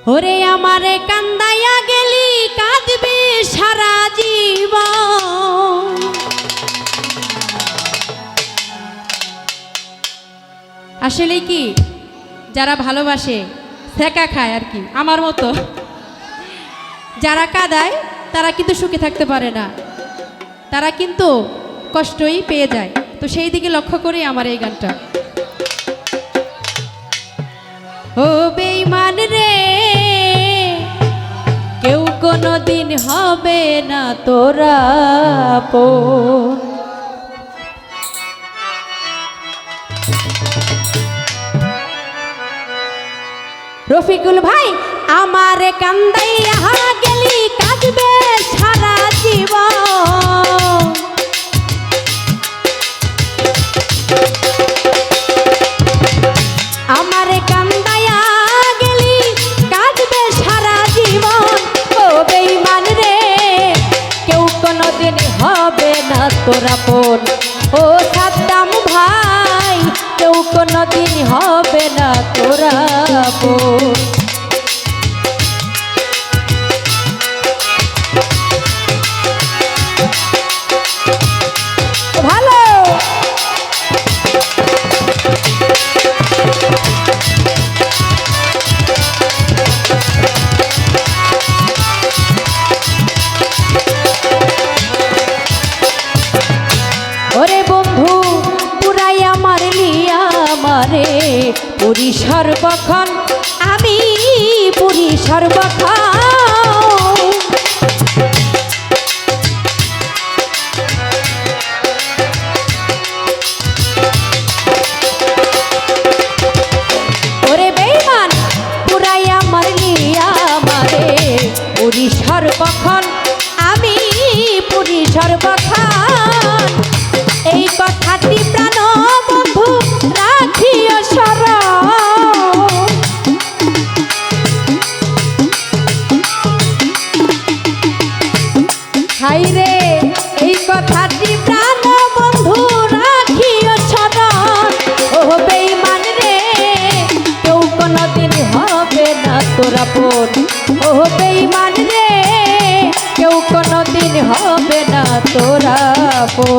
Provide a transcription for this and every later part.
ওরে আমারে কান্দাইয়া গেলি কাঁদবে সারা জীবন। আসলে কি যারা ভালোবাসে ছেঁকা খায় আর কি, আমার মতো যারা কাঁদায় তারা কিন্তু সুখে থাকতে পারে না, তারা কিন্তু কষ্টই পেয়ে যায়। তো সেই দিকে লক্ষ্য করে আমার এই গানটা। ও বেঈমান রে, কেউ কোনো দিন হবে না তোরা আপন। রফিকুল ভাই আমারে কান্দাইয়া গেলি কাঁদবে সারা জীবন। আমারে কান্দাইয়া গেলি কাঁদবে সারা জীবন। ও বেঈমান রে, কেউ কোনোদিন হবে না তোর আপন। ও সাদ্দাম ভাই, কেউ কোনোদিন হবে না তোর আপন। ভালো ওরে বন্ধু, পুরাইয়া মারলি আমারে পুরি সর্বক্ষণ, আমি পুরি সর্বক্ষণ। ওরে বেঈমান, পুরাইয়া মারলি আমারে পুরি সর্বক্ষণ, আমি পুরি সর্বক্ষণ। এই কথাটি প্রাণ বন্ধু রাখিও স্মরণ। হাই রে, এই কথাটি প্রাণ বন্ধু রাখিও স্মরণ। ও বেঈমান রে, কেউ কোনোদিন হবে না তোর আপন। ও বেঈমান রে, কেউ কোনোদিন হবে না তোর আপন।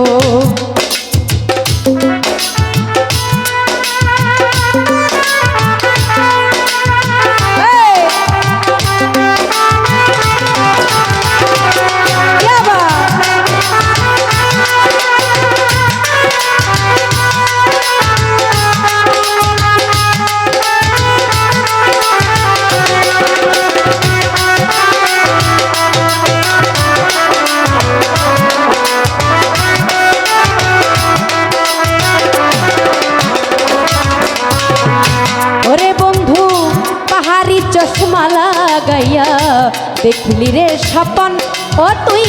চশমা লাগাইয়া দেখলি রে স্বপন, ও তুই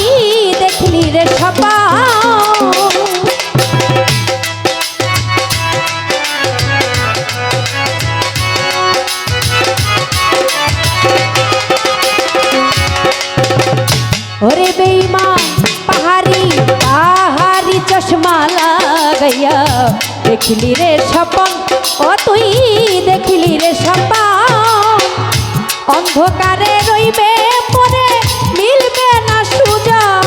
দেখলি রে স্বপন। ওরে বেঈমান পাহাড়ি পাহাড়ি চশমা লাগাইয়া দেখলি রে স্বপন, ও তুই দেখলি রে স্বপন। অন্ধকারে রইবে পরে মিলবে না সুযোগ।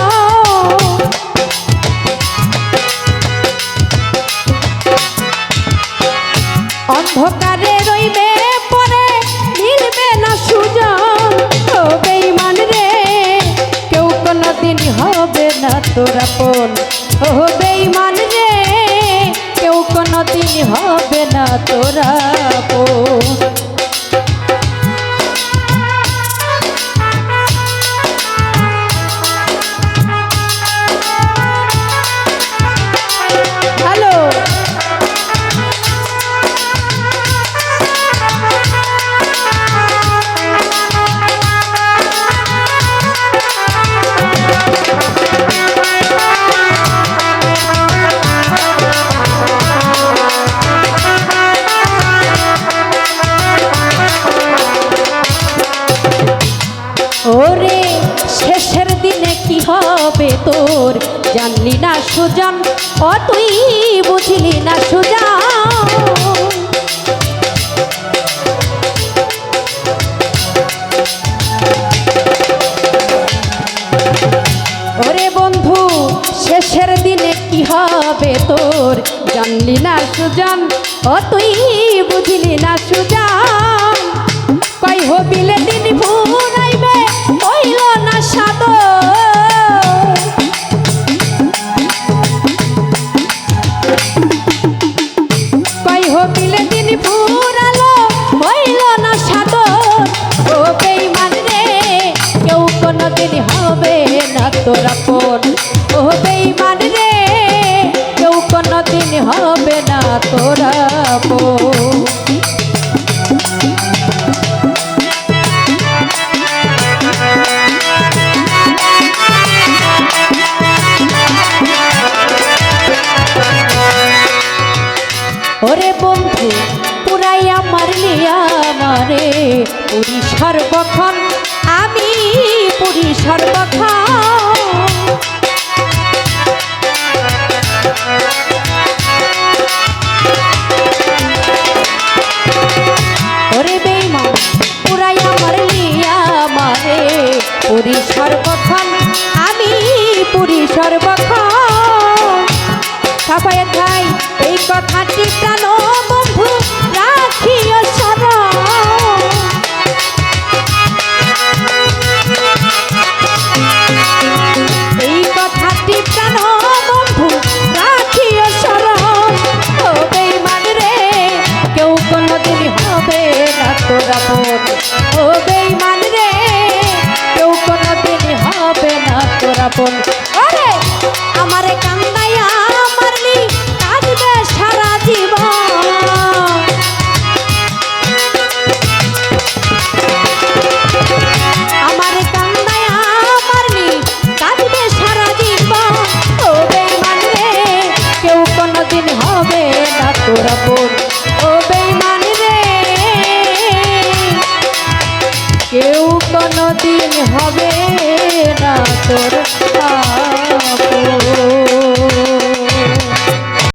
অন্ধকারে রইবে পরে মিলবে না সুযোগ। ও বেঈমান রে, কেউ কোনোদিন হবে না তোর আপন। ও বেঈমান রে, কেউ কোনোদিন হবে না তোর আপন। ওরে শেষের দিনে কি হবে তোর জানলি না সুজন, ও তুই বুঝলি না সুজন। ও তুই বুঝলি না সুজান কই হবিলে দিন ফুরাইবে হইল না সাদ কই হবিলে দিন ফুরালো হইল না সাদ ও বেঈমান রে কেউ কোনদিন হবে না তোর আপন ও বেঈমান রে কেউ কোনদিন হবে না তোর আপন ওরে বন্ধু পুরাইয়া মারলি আমারে পুরি সর্বক্ষণ আমি পুরি সর্বক্ষণ ওরে বেঈমান পুরাইয়া মারলি আমারে পুরি সর্বক্ষণ আমি পুরি সর্বক্ষণ সাফায়াত ভাই এই কথাটি প্রাণ বন্ধু রাখিও স্মরণ এই কথাটি প্রাণ বন্ধু রাখিও স্মরণ ও বেঈমান রে কেউ কোনদিন হবে না তোর আপন ও বেঈমান রে কেউ কোনদিন হবে না তোর আপন ওরে আমারে কান্দাইয়া মারলি কাঁদবে সারা জীবন আমারে কান্দাইয়া মারলি কাঁদবে সারা জীবন ও বেঈমান রে কেউ কোনদিন হবে না তোর আপন ও বেঈমান রে কেউ কোনদিন হবে না তোর আপন